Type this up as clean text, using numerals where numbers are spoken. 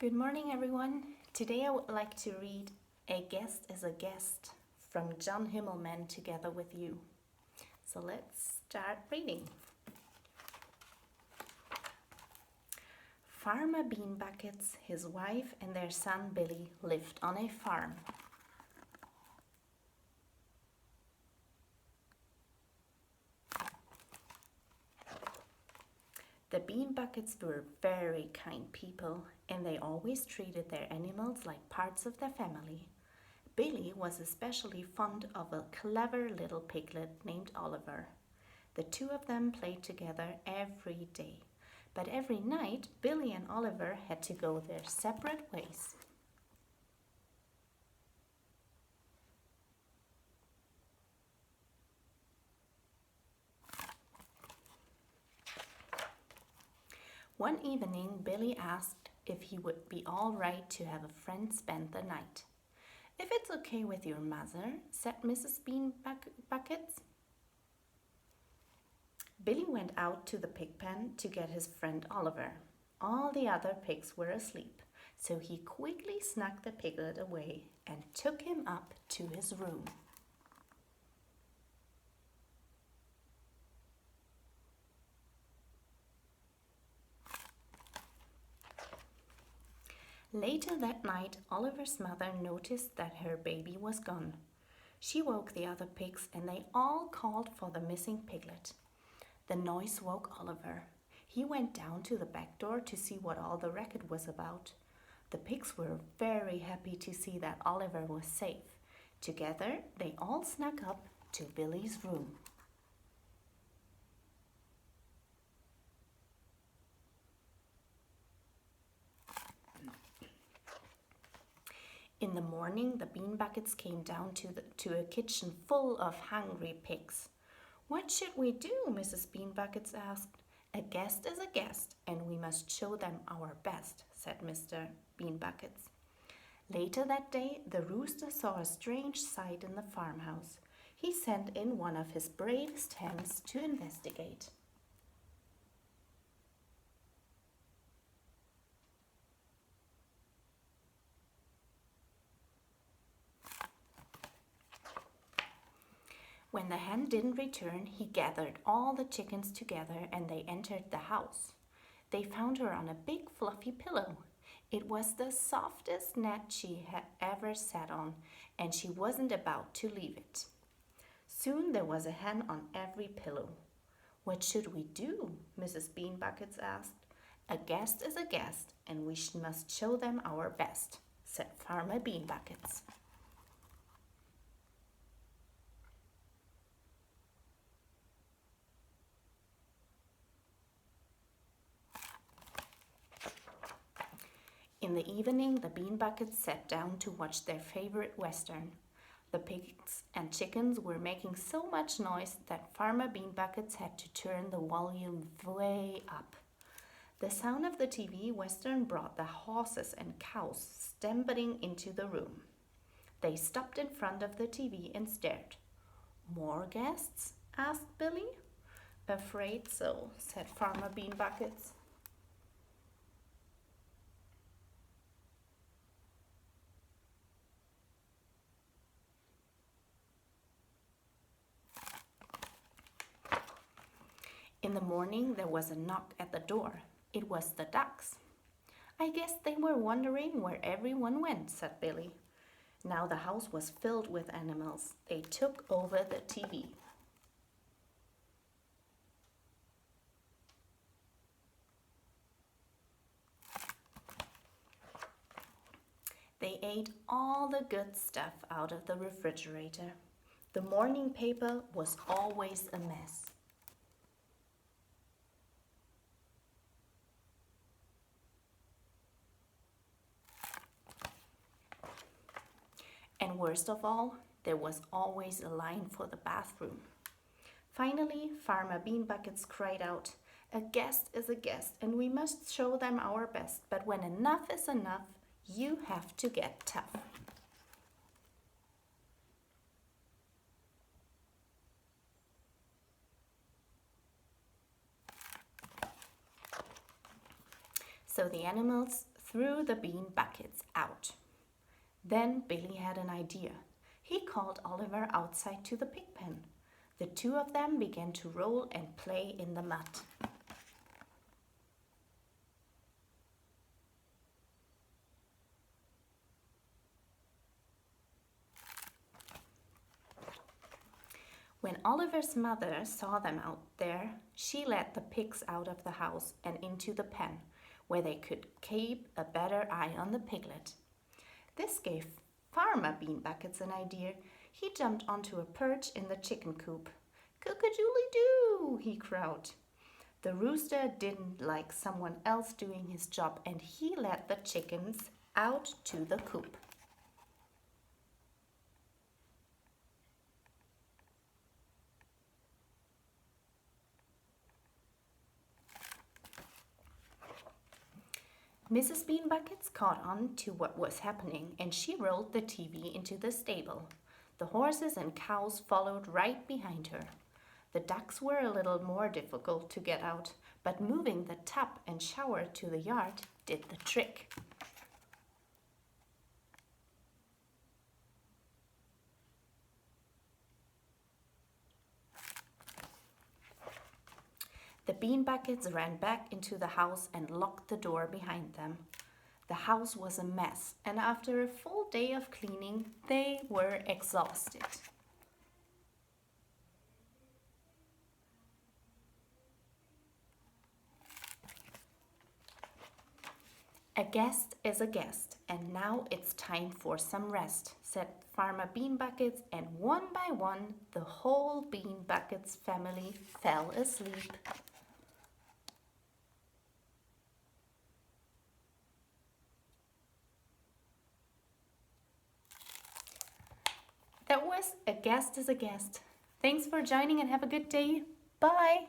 Good morning, everyone. Today I would like to read A Guest is a Guest from John Himmelman together with you. So let's start reading. Farmer Bean Buckets, his wife, and their son Billy lived on a farm. The Bean Buckets were very kind people, and they always treated their animals like parts of their family. Billy was especially fond of a clever little piglet named Oliver. The two of them played together every day, but every night Billy and Oliver had to go their separate ways. One evening, Billy asked if he would be all right to have a friend spend the night. "If it's okay with your mother," said Mrs. Bean Buckets. Billy went out to the pig pen to get his friend Oliver. All the other pigs were asleep, so he quickly snuck the piglet away and took him up to his room. Later that night, Oliver's mother noticed that her baby was gone. She woke the other pigs and they all called for the missing piglet. The noise woke Oliver. He went down to the back door to see what all the racket was about. The pigs were very happy to see that Oliver was safe. Together, they all snuck up to Billy's room. In the morning, the Bean Buckets came down to a kitchen full of hungry pigs. "What should we do?" Mrs. Bean Buckets asked. "A guest is a guest, and we must show them our best," said Mr. Bean Buckets. Later that day, the rooster saw a strange sight in the farmhouse. He sent in one of his bravest hens to investigate. When the hen didn't return, he gathered all the chickens together and they entered the house. They found her on a big fluffy pillow. It was the softest net she had ever sat on, and she wasn't about to leave it. Soon there was a hen on every pillow. "What should we do?" Mrs. Bean Buckets asked. "A guest is a guest, and we must show them our best," said Farmer Bean Buckets. In the evening, the Bean Buckets sat down to watch their favorite Western. The pigs and chickens were making so much noise that Farmer Bean Buckets had to turn the volume way up. The sound of the TV Western brought the horses and cows stampeding into the room. They stopped in front of the TV and stared. "More guests?" asked Billy. "Afraid so," said Farmer Bean Buckets. In the morning, there was a knock at the door. It was the ducks. "I guess they were wondering where everyone went," said Billy. Now the house was filled with animals. They took over the TV. They ate all the good stuff out of the refrigerator. The morning paper was always a mess. And worst of all, there was always a line for the bathroom. Finally, Farmer Bean Buckets cried out, "A guest is a guest, and we must show them our best. But when enough is enough, you have to get tough." So the animals threw the bean buckets out. Then Billy had an idea. He called Oliver outside to the pig pen. The two of them began to roll and play in the mud. When Oliver's mother saw them out there, she led the pigs out of the house and into the pen, where they could keep a better eye on the piglet. This gave Farmer Bean Buckets an idea. He jumped onto a perch in the chicken coop. "Cook-a-doodly-doo!" he crowed. The rooster didn't like someone else doing his job, and he led the chickens out to the coop. Mrs. Bean Buckets caught on to what was happening, and she rolled the TV into the stable. The horses and cows followed right behind her. The ducks were a little more difficult to get out, but moving the tub and shower to the yard did the trick. The bean buckets ran back into the house and locked the door behind them. The house was a mess, and after a full day of cleaning, they were exhausted. "A guest is a guest, and now it's time for some rest," said Farmer Bean Buckets, and one by one, the whole Bean Buckets family fell asleep. That was A Guest is a Guest. Thanks for joining and have a good day. Bye.